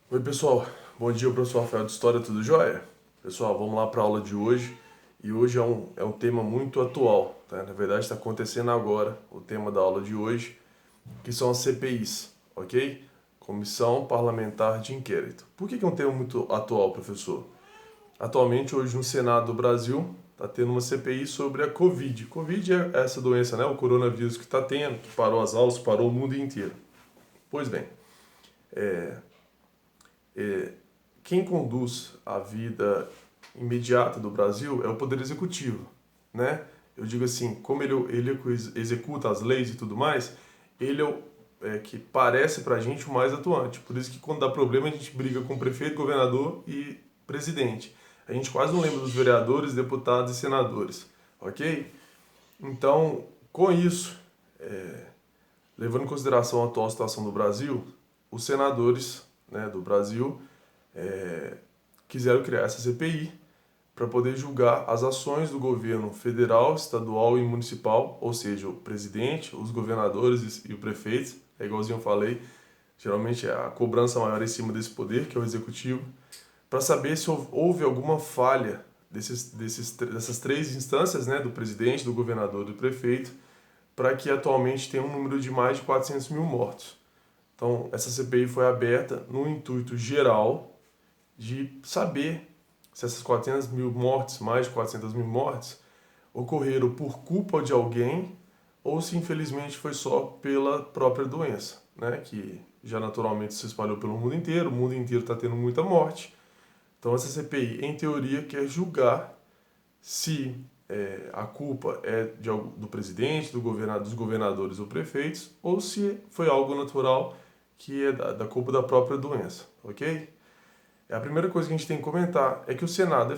Oi pessoal, bom dia, professor Rafael de História, tudo jóia? Pessoal, vamos lá para a aula de hoje e hoje é um tema muito atual, tá? Na verdade está acontecendo agora o tema da aula de hoje, que são as CPIs, ok? Comissão Parlamentar de Inquérito. Por que é um tema muito atual, professor? Atualmente, hoje no Senado do Brasil, está tendo uma CPI sobre a Covid. Covid é essa doença, né? O coronavírus que está tendo, que parou as aulas, parou o mundo inteiro. Pois bem, é, quem conduz a vida imediata do Brasil é o Poder Executivo, né? Eu digo assim, como ele executa as leis e tudo mais, ele é que parece pra gente o mais atuante. Por isso que quando dá problema a gente briga com prefeito, governador e presidente. A gente quase não lembra dos vereadores, deputados e senadores, ok? Então, com isso, levando em consideração a atual situação do Brasil, os senadores, né, do Brasil quiseram criar essa CPI para poder julgar as ações do governo federal, estadual e municipal, ou seja, o presidente, os governadores e o prefeito, é igualzinho eu falei, geralmente é a cobrança maior em cima desse poder, que é o executivo, para saber se houve alguma falha dessas três instâncias, né, do presidente, do governador e do prefeito, para que atualmente tenha um número de mais de 400 mil mortos. Então, essa CPI foi aberta no intuito geral de saber se essas 400 mil mortes, mais de 400 mil mortes, ocorreram por culpa de alguém ou se infelizmente foi só pela própria doença, né? Que já naturalmente se espalhou pelo mundo inteiro, o mundo inteiro está tendo muita morte. Então essa CPI, em teoria, quer julgar se a culpa é do presidente, dos governadores ou prefeitos, ou se foi algo natural que é da culpa da própria doença, ok? A primeira coisa que a gente tem que comentar é que o Senado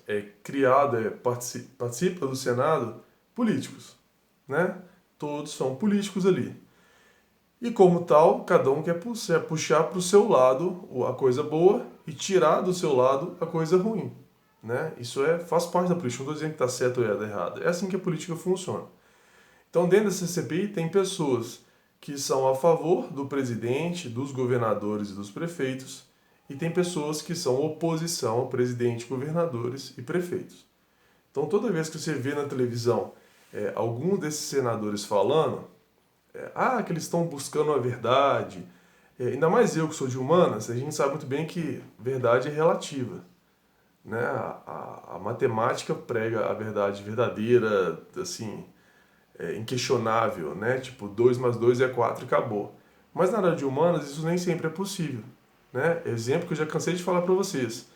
é criado, participa do Senado políticos, né? Todos são políticos ali. E como tal, cada um quer puxar para o seu lado a coisa boa e tirar do seu lado a coisa ruim, né? Isso faz parte da política, não estou dizendo que está certo ou errado. É assim que a política funciona. Então, dentro dessa CPI, tem pessoas que são a favor do presidente, dos governadores e dos prefeitos, e tem pessoas que são oposição ao presidente, governadores e prefeitos. Então, toda vez que você vê na televisão algum desses senadores falando, que eles estão buscando a verdade, ainda mais eu que sou de humanas, a gente sabe muito bem que verdade é relativa. Né? A matemática prega a verdade verdadeira, assim, inquestionável, né? Tipo, 2 mais 2 é 4 e acabou. Mas na área de humanas isso nem sempre é possível, né? Exemplo que eu já cansei de falar para vocês,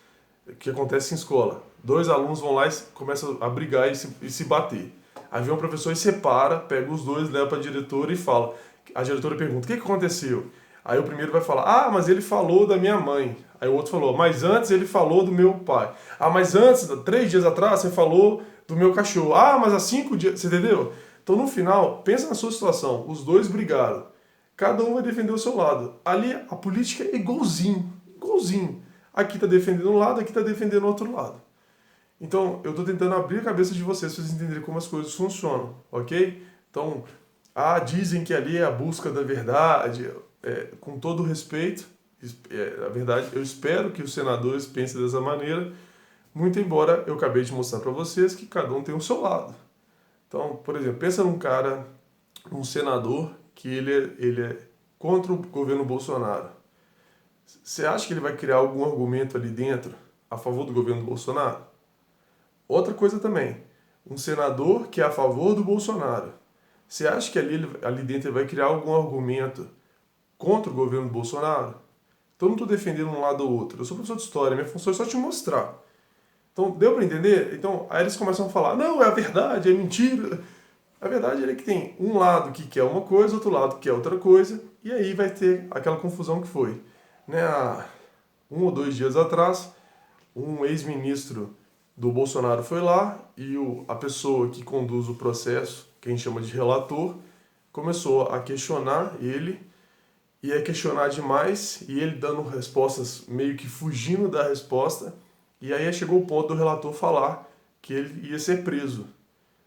que acontece em escola. Dois alunos vão lá e começam a brigar e se bater. Aí vem um professor e separa, pega os dois, leva para a diretora e fala. A diretora pergunta, o que aconteceu? Aí o primeiro vai falar, mas ele falou da minha mãe. Aí o outro falou, mas antes ele falou do meu pai. Mas antes, 3 dias atrás, você falou do meu cachorro. Mas há 5 dias, você entendeu? Então no final, pensa na sua situação, os dois brigaram. Cada um vai defender o seu lado. Ali a política é igualzinho, igualzinho. Aqui está defendendo um lado, aqui está defendendo o outro lado. Então, eu estou tentando abrir a cabeça de vocês para vocês entenderem como as coisas funcionam, ok? Então, dizem que ali é a busca da verdade, com todo respeito, a verdade, eu espero que os senadores pensem dessa maneira, muito embora eu acabei de mostrar para vocês que cada um tem o seu lado. Então, por exemplo, pensa num cara, um senador, que ele é contra o governo Bolsonaro. Você acha que ele vai criar algum argumento ali dentro a favor do governo Bolsonaro? Outra coisa também, um senador que é a favor do Bolsonaro. Você acha que ali dentro ele vai criar algum argumento contra o governo Bolsonaro? Então eu não estou defendendo um lado ou outro. Eu sou professor de história, minha função é só te mostrar. Então, deu para entender? Então, aí eles começam a falar, não, é a verdade, é mentira. A verdade é que tem um lado que quer uma coisa, outro lado que quer outra coisa, e aí vai ter aquela confusão que foi. Né? Há 1 ou 2 dias atrás, um ex-ministro do Bolsonaro foi lá e a pessoa que conduz o processo, que a gente chama de relator, começou a questionar ele, e a questionar demais, e ele dando respostas meio que fugindo da resposta, e aí chegou o ponto do relator falar que ele ia ser preso.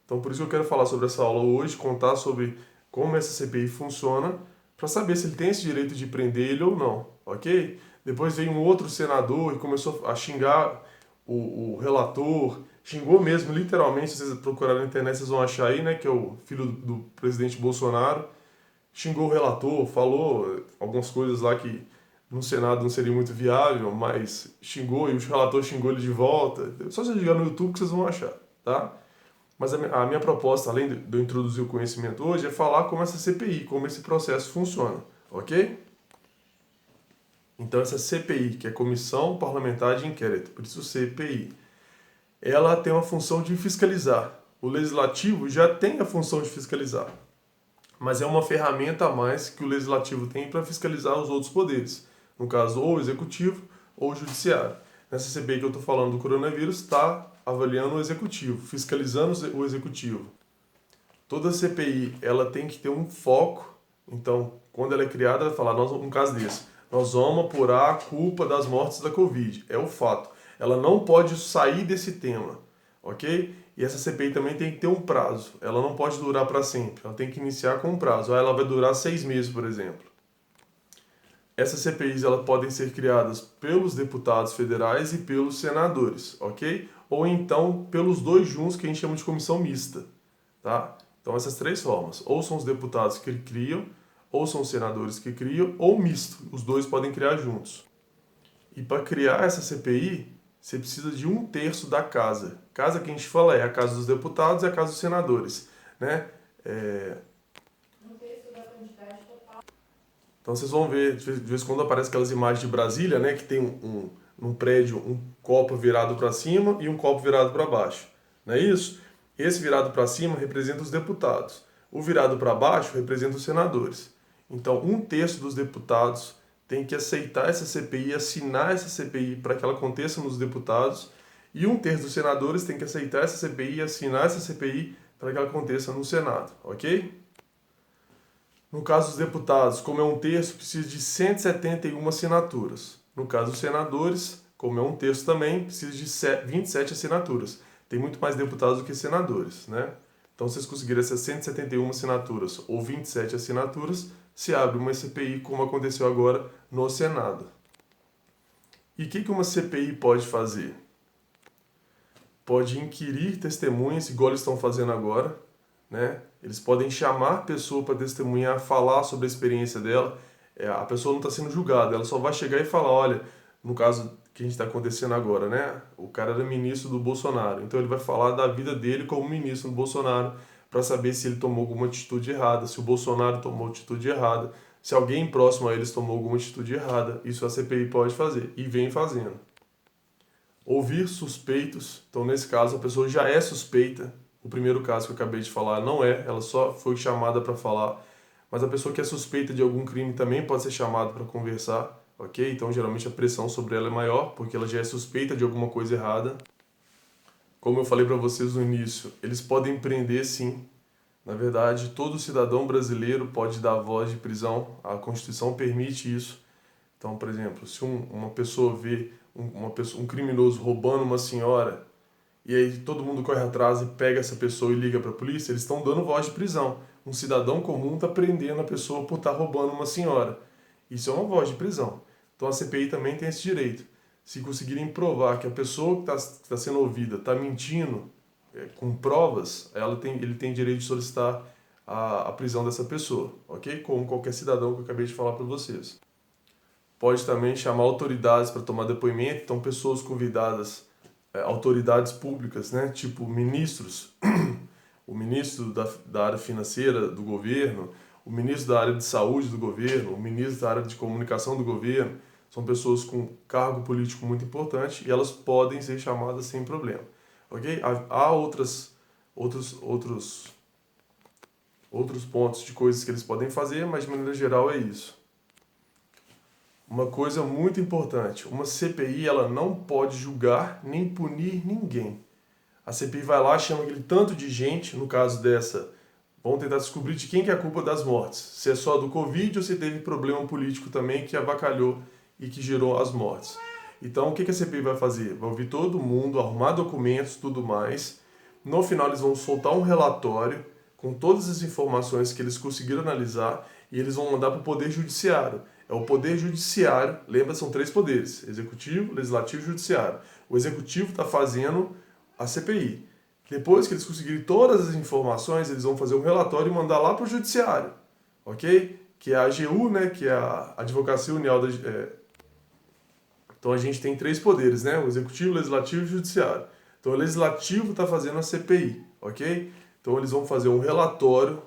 Então por isso que eu quero falar sobre essa aula hoje, contar sobre como essa CPI funciona, para saber se ele tem esse direito de prender ele ou não, ok? Depois veio um outro senador e começou a xingar o relator, xingou mesmo, literalmente, se vocês procurarem na internet, vocês vão achar aí, né, que é o filho do presidente Bolsonaro, xingou o relator, falou algumas coisas lá que no Senado não seria muito viável, mas xingou e o relator xingou ele de volta. Só vocês ligar no YouTube que vocês vão achar, tá? Mas a minha proposta, além de eu introduzir o conhecimento hoje, é falar como essa CPI, como esse processo funciona, ok? Então essa CPI, que é Comissão Parlamentar de Inquérito, por isso CPI, ela tem uma função de fiscalizar. O Legislativo já tem a função de fiscalizar, mas é uma ferramenta a mais que o Legislativo tem para fiscalizar os outros poderes, no caso ou o Executivo ou o Judiciário. Nessa CPI que eu estou falando do coronavírus, está avaliando o Executivo, fiscalizando o Executivo. Toda CPI ela tem que ter um foco, então quando ela é criada, ela vai falar, um caso desse, nós vamos apurar a culpa das mortes da Covid, é o fato. Ela não pode sair desse tema, ok? E essa CPI também tem que ter um prazo, ela não pode durar para sempre, ela tem que iniciar com um prazo, ela vai durar 6 meses, por exemplo. Essas CPIs elas podem ser criadas pelos deputados federais e pelos senadores, ok? Ou então pelos dois juntos que a gente chama de comissão mista, tá? Então essas três formas, ou são os deputados que criam, ou são os senadores que criam, ou misto, os dois podem criar juntos. E para criar essa CPI, você precisa de 1/3 da casa. Casa que a gente fala é a casa dos deputados e a casa dos senadores, né? Então vocês vão ver, de vez em quando aparecem aquelas imagens de Brasília, né? Que tem num prédio um copo virado para cima e um copo virado para baixo. Não é isso? Esse virado para cima representa os deputados. O virado para baixo representa os senadores. Então 1/3 dos deputados tem que aceitar essa CPI, assinar essa CPI para que ela aconteça nos deputados. E 1/3 dos senadores tem que aceitar essa CPI e assinar essa CPI para que ela aconteça no Senado, ok? No caso dos deputados, como é 1/3, precisa de 171 assinaturas. No caso dos senadores, como é 1/3 também, precisa de 27 assinaturas. Tem muito mais deputados do que senadores, né? Então, se vocês conseguirem essas 171 assinaturas ou 27 assinaturas, se abre uma CPI, como aconteceu agora no Senado. E o que uma CPI pode fazer? Pode inquirir testemunhas, igual eles estão fazendo agora, né? Eles podem chamar a pessoa para testemunhar, falar sobre a experiência dela. A pessoa não está sendo julgada, ela só vai chegar e falar, olha, no caso que a gente está acontecendo agora, né? O cara era ministro do Bolsonaro, então ele vai falar da vida dele como ministro do Bolsonaro para saber se ele tomou alguma atitude errada, se o Bolsonaro tomou atitude errada, se alguém próximo a eles tomou alguma atitude errada. Isso a CPI pode fazer e vem fazendo. Ouvir suspeitos, então nesse caso a pessoa já é suspeita. O primeiro caso que eu acabei de falar não é, ela só foi chamada para falar, mas a pessoa que é suspeita de algum crime também pode ser chamada para conversar, ok? Então geralmente a pressão sobre ela é maior, porque ela já é suspeita de alguma coisa errada. Como eu falei para vocês no início, eles podem prender sim. Na verdade, todo cidadão brasileiro pode dar voz de prisão, a Constituição permite isso. Então, por exemplo, se uma pessoa vê um criminoso roubando uma senhora, e aí todo mundo corre atrás e pega essa pessoa e liga para a polícia, eles estão dando voz de prisão. Um cidadão comum está prendendo a pessoa por estar roubando uma senhora. Isso é uma voz de prisão. Então a CPI também tem esse direito. Se conseguirem provar que a pessoa que está sendo ouvida está mentindo, com provas, ele tem direito de solicitar a prisão dessa pessoa, ok? Como qualquer cidadão que eu acabei de falar para vocês. Pode também chamar autoridades para tomar depoimento, então pessoas convidadas, autoridades públicas, né? Tipo ministros, o ministro da área financeira do governo, o ministro da área de saúde do governo, o ministro da área de comunicação do governo, são pessoas com cargo político muito importante e elas podem ser chamadas sem problema, ok? Há outros pontos de coisas que eles podem fazer, mas de maneira geral é isso. Uma coisa muito importante, uma CPI ela não pode julgar nem punir ninguém. A CPI vai lá, chama aquele tanto de gente, no caso dessa, vão tentar descobrir de quem que é a culpa das mortes. Se é só do Covid ou se teve problema político também que avacalhou e que gerou as mortes. Então o que a CPI vai fazer? Vai ouvir todo mundo, arrumar documentos, tudo mais. No final eles vão soltar um relatório com todas as informações que eles conseguiram analisar e eles vão mandar para o Poder Judiciário. É o Poder Judiciário, lembra, são 3 poderes, Executivo, Legislativo e Judiciário. O Executivo está fazendo a CPI. Depois que eles conseguirem todas as informações, eles vão fazer um relatório e mandar lá para o Judiciário, ok? Que é a AGU, né, que é a Advocacia União da... Então a gente tem 3 poderes, né? O Executivo, Legislativo e Judiciário. Então o Legislativo está fazendo a CPI, ok? Então eles vão fazer um relatório,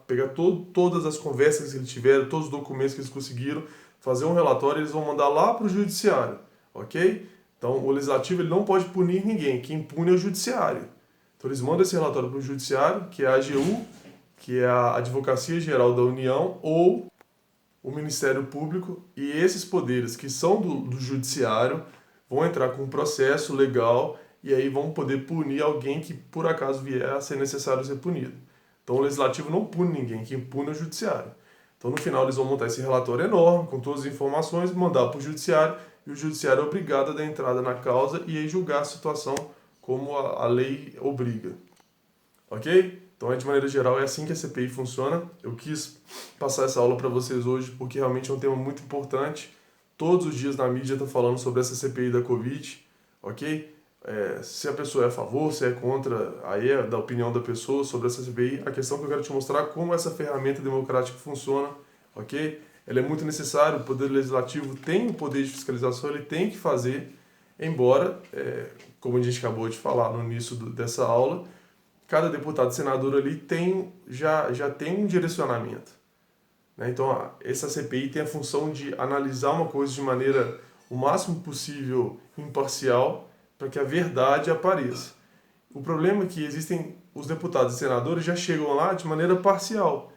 pegar todas as conversas que eles tiveram, todos os documentos que eles conseguiram, fazer um relatório e eles vão mandar lá para o Judiciário, ok? Então o Legislativo ele não pode punir ninguém, quem pune é o Judiciário. Então eles mandam esse relatório para o Judiciário, que é a AGU, que é a Advocacia Geral da União, ou o Ministério Público, e esses poderes que são do Judiciário vão entrar com um processo legal e aí vão poder punir alguém que por acaso vier a ser necessário ser punido. Então o Legislativo não pune ninguém, quem pune é o Judiciário. Então no final eles vão montar esse relatório enorme, com todas as informações, mandar para o Judiciário, e o Judiciário é obrigado a dar entrada na causa e aí julgar a situação como a lei obriga. Ok? Então, de maneira geral, é assim que a CPI funciona. Eu quis passar essa aula para vocês hoje porque realmente é um tema muito importante. Todos os dias na mídia está falando sobre essa CPI da Covid, ok? Se a pessoa é a favor, se é contra, aí é da opinião da pessoa sobre essa CPI. A questão que eu quero te mostrar é como essa ferramenta democrática funciona, ok? Ela é muito necessária, o Poder Legislativo tem o poder de fiscalização, ele tem que fazer, embora, como a gente acabou de falar no início dessa aula, cada deputado e senador ali já tem um direcionamento, né? Então, essa CPI tem a função de analisar uma coisa de maneira o máximo possível imparcial para que a verdade apareça. O problema é que existem os deputados e senadores já chegam lá de maneira parcial.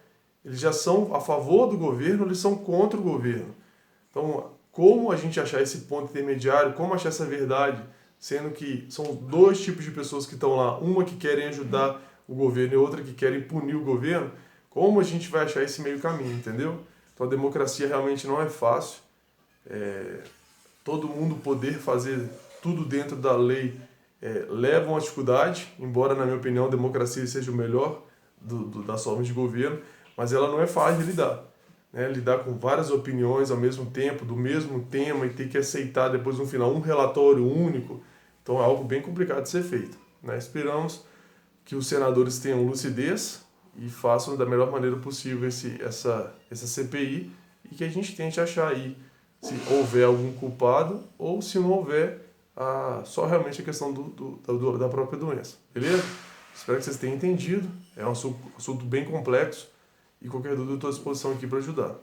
Eles já são a favor do governo, eles são contra o governo. Então, como a gente achar esse ponto intermediário, como achar essa verdade, sendo que são 2 tipos de pessoas que estão lá, uma que querem ajudar o governo e outra que querem punir o governo, como a gente vai achar esse meio caminho, entendeu? Então a democracia realmente não é fácil. Todo mundo poder fazer tudo dentro da lei leva uma dificuldade, embora na minha opinião a democracia seja o melhor das formas de governo, mas ela não é fácil de lidar. Lidar com várias opiniões ao mesmo tempo, do mesmo tema, e ter que aceitar depois no final um relatório único. Então é algo bem complicado de ser feito, né? Esperamos que os senadores tenham lucidez e façam da melhor maneira possível essa CPI, e que a gente tente achar aí se houver algum culpado ou se não houver só realmente a questão da própria doença. Beleza? Espero que vocês tenham entendido. É um assunto bem complexo. E qualquer dúvida eu estou à disposição aqui para ajudar.